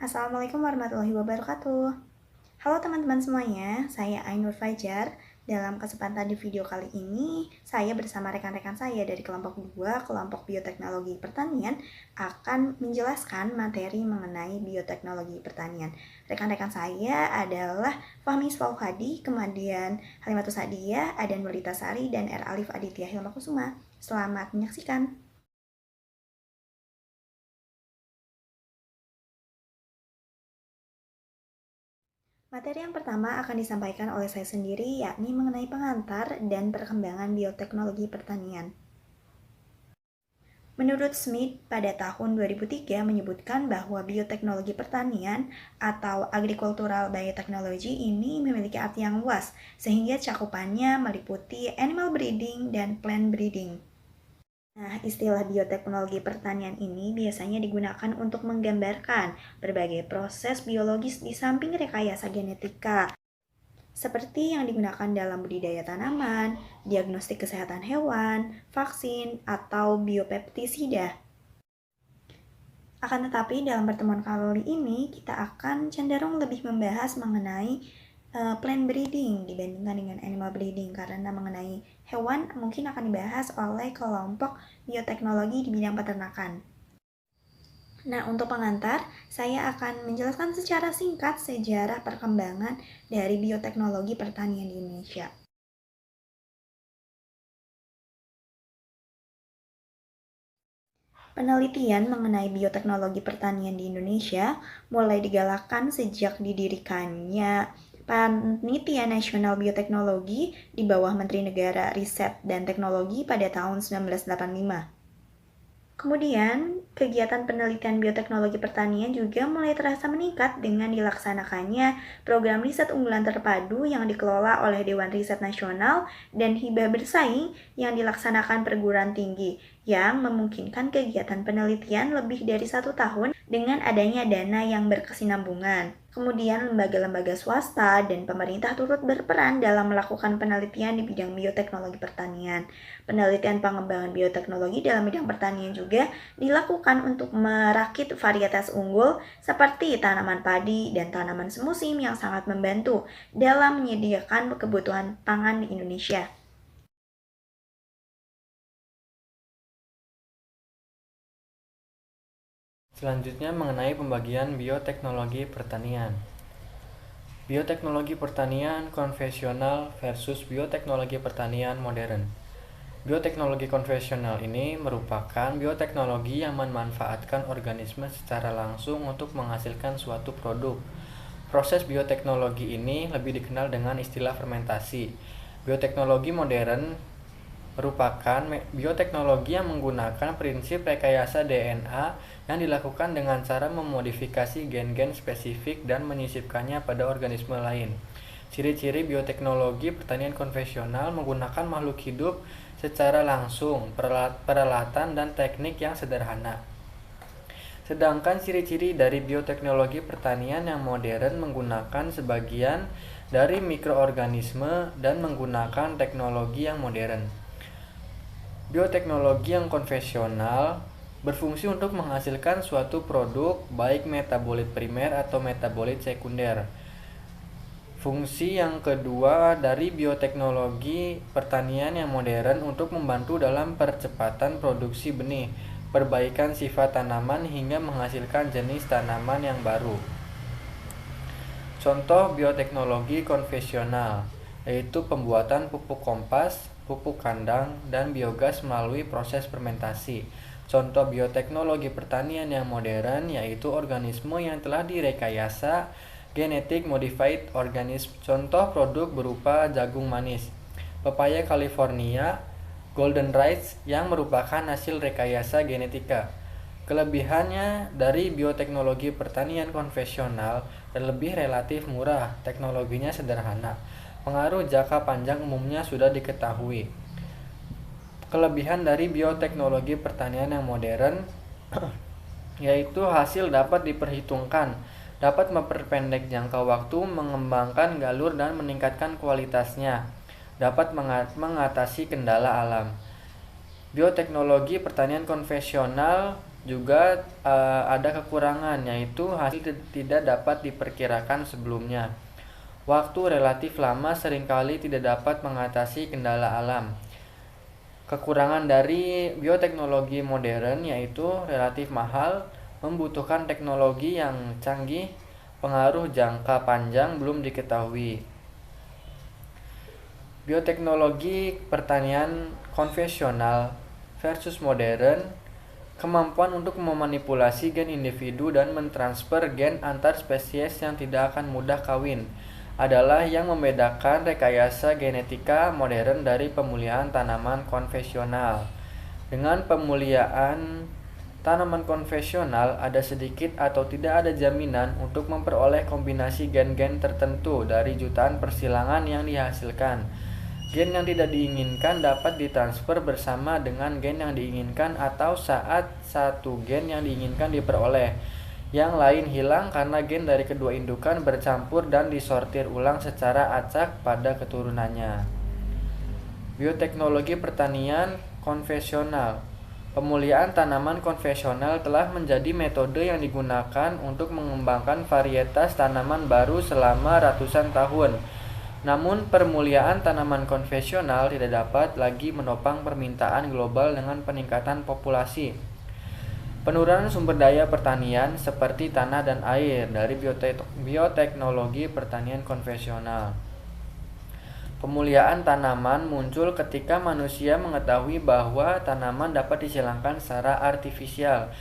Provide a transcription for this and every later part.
Assalamualaikum warahmatullahi wabarakatuh. Halo teman-teman semuanya, saya Ainur Fajar. Dalam kesempatan di video kali ini, saya bersama rekan-rekan saya dari kelompok 2, kelompok bioteknologi pertanian, akan menjelaskan materi mengenai bioteknologi pertanian. Rekan-rekan saya adalah Fahmi Swauhadi, kemudian Halimatus Hadiyah, Adan Walitasari, dan R. Alif Aditya Hilmakusuma. Selamat menyaksikan. Materi yang pertama akan disampaikan oleh saya sendiri, yakni mengenai pengantar dan perkembangan bioteknologi pertanian. Menurut Smith, pada tahun 2003 menyebutkan bahwa bioteknologi pertanian atau agricultural biotechnology ini memiliki arti yang luas, sehingga cakupannya meliputi animal breeding dan plant breeding. Nah, istilah bioteknologi pertanian ini biasanya digunakan untuk menggambarkan berbagai proses biologis di samping rekayasa genetika, seperti yang digunakan dalam budidaya tanaman, diagnostik kesehatan hewan, vaksin, atau biopestisida. Akan tetapi dalam pertemuan kali ini kita akan cenderung lebih membahas mengenai plant breeding dibandingkan dengan animal breeding, karena mengenai hewan mungkin akan dibahas oleh kelompok bioteknologi di bidang peternakan. Nah, untuk pengantar, saya akan menjelaskan secara singkat sejarah perkembangan dari bioteknologi pertanian di Indonesia. Penelitian mengenai bioteknologi pertanian di Indonesia mulai digalakkan sejak didirikannya Panitia Nasional Bioteknologi di bawah Menteri Negara Riset dan Teknologi pada tahun 1985. Kemudian, kegiatan penelitian bioteknologi pertanian juga mulai terasa meningkat dengan dilaksanakannya program riset unggulan terpadu yang dikelola oleh Dewan Riset Nasional dan hibah bersaing yang dilaksanakan perguruan tinggi, yang memungkinkan kegiatan penelitian lebih dari 1 tahun dengan adanya dana yang berkesinambungan. Kemudian lembaga-lembaga swasta dan pemerintah turut berperan dalam melakukan penelitian di bidang bioteknologi pertanian. Penelitian pengembangan bioteknologi dalam bidang pertanian juga dilakukan untuk merakit varietas unggul seperti tanaman padi dan tanaman semusim yang sangat membantu dalam menyediakan kebutuhan pangan di Indonesia. Selanjutnya mengenai pembagian bioteknologi pertanian. Bioteknologi pertanian konvensional versus bioteknologi pertanian modern. Bioteknologi konvensional ini merupakan bioteknologi yang memanfaatkan organisme secara langsung untuk menghasilkan suatu produk. Proses bioteknologi ini lebih dikenal dengan istilah fermentasi. Bioteknologi modern merupakan bioteknologi yang menggunakan prinsip rekayasa DNA yang dilakukan dengan cara memodifikasi gen-gen spesifik dan menyisipkannya pada organisme lain. Ciri-ciri bioteknologi pertanian konvensional menggunakan makhluk hidup secara langsung, peralatan dan teknik yang sederhana. Sedangkan ciri-ciri dari bioteknologi pertanian yang modern menggunakan sebagian dari mikroorganisme dan menggunakan teknologi yang modern. Bioteknologi yang konvensional berfungsi untuk menghasilkan suatu produk baik metabolit primer atau metabolit sekunder. Fungsi yang kedua dari bioteknologi pertanian yang modern untuk membantu dalam percepatan produksi benih, perbaikan sifat tanaman hingga menghasilkan jenis tanaman yang baru. Contoh bioteknologi konvensional yaitu pembuatan pupuk kompas, pupuk kandang, dan biogas melalui proses fermentasi. Contoh bioteknologi pertanian yang modern yaitu organisme yang telah direkayasa genetic modified organism. Contoh produk berupa jagung manis, pepaya California, golden rice yang merupakan hasil rekayasa genetika. Kelebihannya dari bioteknologi pertanian konvensional lebih relatif murah, teknologinya sederhana. Pengaruh jangka panjang umumnya sudah diketahui. Kelebihan dari bioteknologi pertanian yang modern yaitu hasil dapat diperhitungkan, dapat memperpendek jangka waktu, mengembangkan galur dan meningkatkan kualitasnya, dapat mengatasi kendala alam. Bioteknologi pertanian konvensional juga ada kekurangan, yaitu hasil tidak dapat diperkirakan sebelumnya. Waktu relatif lama seringkali tidak dapat mengatasi kendala alam. Kekurangan dari bioteknologi modern yaitu relatif mahal, membutuhkan teknologi yang canggih, pengaruh jangka panjang belum diketahui. Bioteknologi pertanian konvensional versus modern, kemampuan untuk memanipulasi gen individu dan mentransfer gen antar spesies yang tidak akan mudah kawin adalah yang membedakan rekayasa genetika modern dari pemulihan tanaman konvensional. Dengan pemulihan tanaman konvensional, ada sedikit atau tidak ada jaminan untuk memperoleh kombinasi gen-gen tertentu dari jutaan persilangan yang dihasilkan. Gen yang tidak diinginkan dapat ditransfer bersama dengan gen yang diinginkan atau saat satu gen yang diinginkan diperoleh, yang lain hilang karena gen dari kedua indukan bercampur dan disortir ulang secara acak pada keturunannya. Bioteknologi pertanian konvensional. Pemulihan tanaman konvensional telah menjadi metode yang digunakan untuk mengembangkan varietas tanaman baru selama ratusan tahun. Namun, pemulihan tanaman konvensional tidak dapat lagi menopang permintaan global dengan peningkatan populasi, penurunan sumber daya pertanian seperti tanah dan air dari bioteknologi pertanian konvensional. Pemulihan tanaman muncul ketika manusia mengetahui bahwa tanaman dapat disilangkan secara artifisial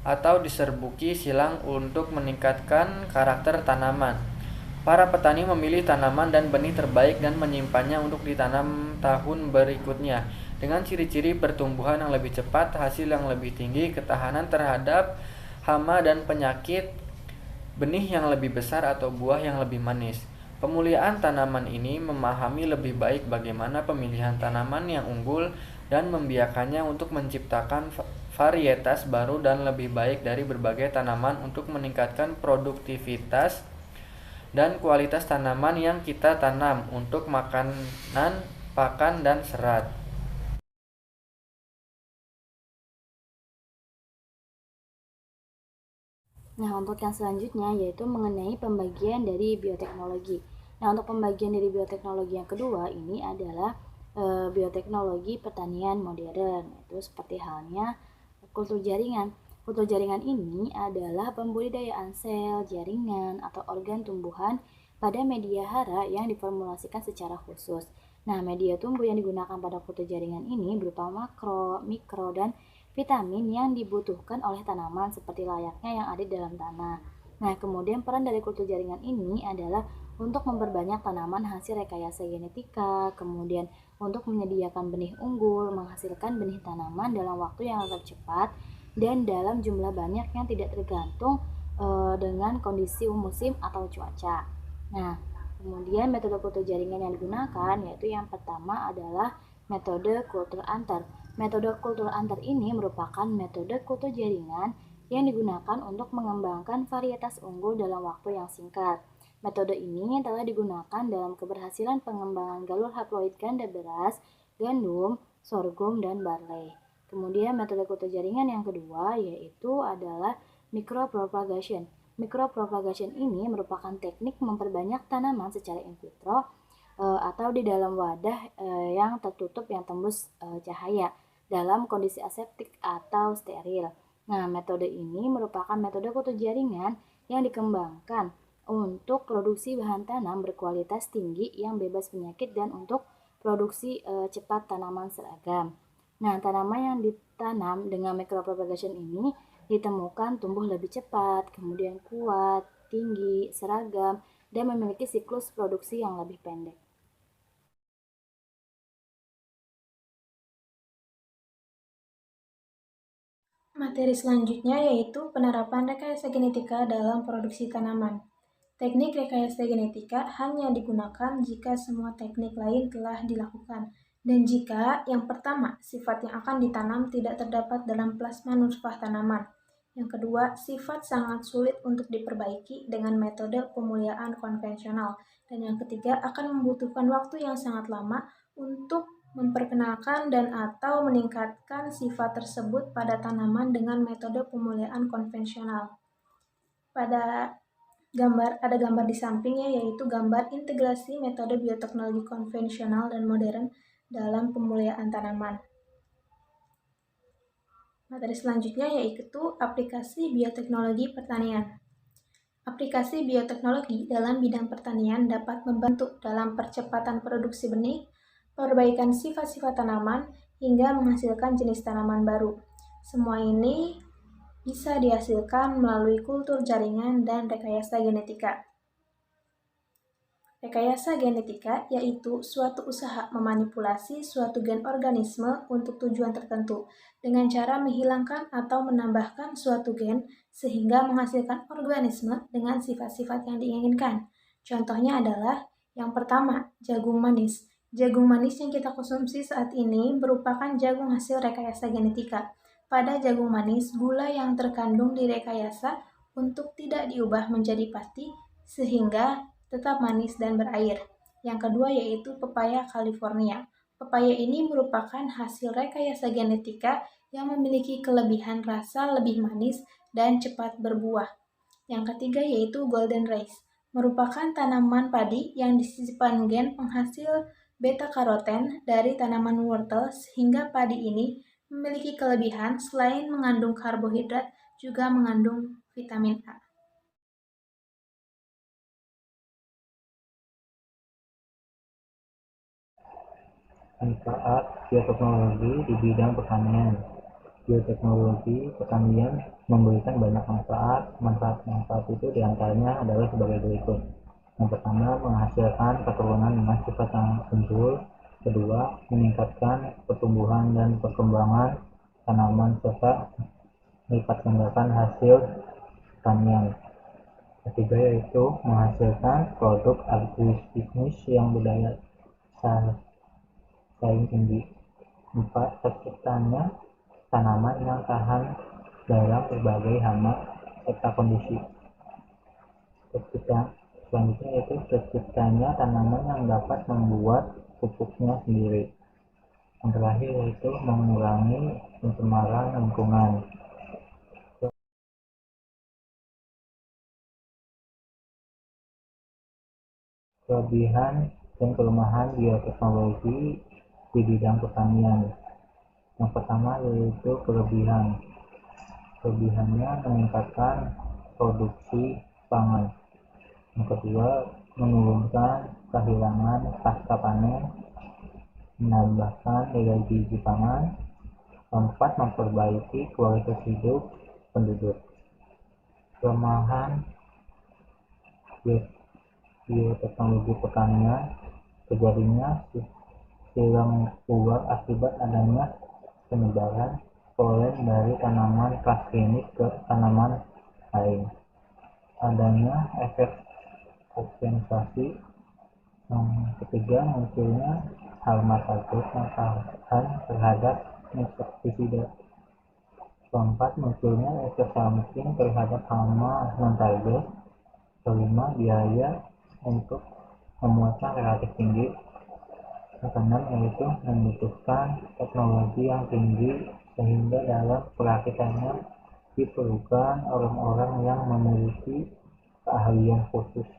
atau diserbuki silang untuk meningkatkan karakter tanaman. Para petani memilih tanaman dan benih terbaik dan menyimpannya untuk ditanam tahun berikutnya, dengan ciri-ciri pertumbuhan yang lebih cepat, hasil yang lebih tinggi, ketahanan terhadap hama dan penyakit, benih yang lebih besar atau buah yang lebih manis. Pemulihan tanaman ini memahami lebih baik bagaimana pemilihan tanaman yang unggul dan membiarkannya untuk menciptakan varietas baru dan lebih baik dari berbagai tanaman untuk meningkatkan produktivitas dan kualitas tanaman yang kita tanam untuk makanan, pakan, dan serat. Nah, untuk yang selanjutnya yaitu mengenai pembagian dari bioteknologi. Nah, untuk pembagian dari bioteknologi yang kedua ini adalah bioteknologi pertanian modern, itu seperti halnya kultur jaringan. Kultur jaringan ini adalah pembudidayaan sel, jaringan, atau organ tumbuhan pada media hara yang diformulasikan secara khusus. Nah, media tumbuh yang digunakan pada kultur jaringan ini berupa makro, mikro, dan vitamin yang dibutuhkan oleh tanaman seperti layaknya yang ada di dalam tanah. Nah, kemudian peran dari kultur jaringan ini adalah untuk memperbanyak tanaman hasil rekayasa genetika, kemudian untuk menyediakan benih unggul, menghasilkan benih tanaman dalam waktu yang lebih cepat dan dalam jumlah banyak yang tidak tergantung dengan kondisi musim atau cuaca. Nah, kemudian metode kultur jaringan yang digunakan yaitu yang pertama adalah metode kultur antar. Metode kultur antar ini merupakan metode kultur jaringan yang digunakan untuk mengembangkan varietas unggul dalam waktu yang singkat. Metode ini telah digunakan dalam keberhasilan pengembangan galur haploid ganda beras, gandum, sorghum, dan barley. Kemudian metode kultur jaringan yang kedua yaitu adalah micropropagation. Micropropagation ini merupakan teknik memperbanyak tanaman secara in vitro atau di dalam wadah yang tertutup yang tembus cahaya dalam kondisi aseptik atau steril. Nah, metode ini merupakan metode kultur jaringan yang dikembangkan untuk produksi bahan tanam berkualitas tinggi yang bebas penyakit dan untuk produksi cepat tanaman seragam. Nah, tanaman yang ditanam dengan micropropagation ini ditemukan tumbuh lebih cepat, kemudian kuat, tinggi, seragam, dan memiliki siklus produksi yang lebih pendek. Materi selanjutnya yaitu penerapan rekayasa genetika dalam produksi tanaman. Teknik rekayasa genetika hanya digunakan jika semua teknik lain telah dilakukan, dan jika yang pertama, sifat yang akan ditanam tidak terdapat dalam plasma nutfah tanaman. Yang kedua, sifat sangat sulit untuk diperbaiki dengan metode pemulihan konvensional. Dan yang ketiga, akan membutuhkan waktu yang sangat lama untuk memperkenalkan dan atau meningkatkan sifat tersebut pada tanaman dengan metode pemuliaan konvensional. Ada gambar di sampingnya, yaitu gambar integrasi metode bioteknologi konvensional dan modern dalam pemuliaan tanaman. Materi selanjutnya yaitu aplikasi bioteknologi pertanian. Aplikasi bioteknologi dalam bidang pertanian dapat membantu dalam percepatan produksi benih, perbaikan sifat-sifat tanaman, hingga menghasilkan jenis tanaman baru. Semua ini bisa dihasilkan melalui kultur jaringan dan rekayasa genetika. Rekayasa genetika yaitu suatu usaha memanipulasi suatu gen organisme untuk tujuan tertentu dengan cara menghilangkan atau menambahkan suatu gen sehingga menghasilkan organisme dengan sifat-sifat yang diinginkan. Contohnya adalah yang pertama, jagung manis. Jagung manis yang kita konsumsi saat ini merupakan jagung hasil rekayasa genetika. Pada jagung manis, gula yang terkandung di rekayasa untuk tidak diubah menjadi pasti sehingga tetap manis dan berair. Yang kedua yaitu pepaya California. Pepaya ini merupakan hasil rekayasa genetika yang memiliki kelebihan rasa lebih manis dan cepat berbuah. Yang ketiga yaitu golden rice, merupakan tanaman padi yang disisipkan gen penghasil beta-karoten dari tanaman wortel sehingga padi ini memiliki kelebihan selain mengandung karbohidrat juga mengandung vitamin A. Manfaat bioteknologi di bidang pertanian. Bioteknologi pertanian memberikan banyak manfaat. Manfaat-manfaat itu diantaranya adalah sebagai berikut. Yang pertama, menghasilkan keturunan dengan sifat yang unggul. Kedua, meningkatkan pertumbuhan dan perkembangan tanaman serta melipat gandakan hasil pertanian. Ketiga yaitu menghasilkan produk agribisnis yang berdaya saing tinggi. 4. Terciptanya tanaman yang tahan dalam berbagai hama serta kondisi. Selanjutnya yaitu terciptanya tanaman yang dapat membuat pupuknya sendiri. Yang terakhir yaitu mengurangi pencemaran lingkungan. Kelebihan dan kelemahan bioteknologi di bidang pertanian. Yang pertama yaitu kelebihan. Kelebihannya meningkatkan produksi pangan. Yang kedua, menurunkan kehilangan pasca panen, menambahkan nilai gizi pangan. Keempat, memperbaiki kualitas hidup penduduk. Kelemahan bioteknologi pertanian, terjadinya silang ular akibat adanya penyebaran polen dari tanaman transgenik ke tanaman lain. Adanya efek kompensasi. Yang ketiga, munculnya hama target yang tahan terhadap insektisida. Keempat, munculnya efek samping terhadap hama non-target. Kelima, biaya untuk memuatnya relatif tinggi. Keenam yaitu membutuhkan teknologi yang tinggi sehingga dalam perakitannya diperlukan orang-orang yang memiliki keahlian khusus.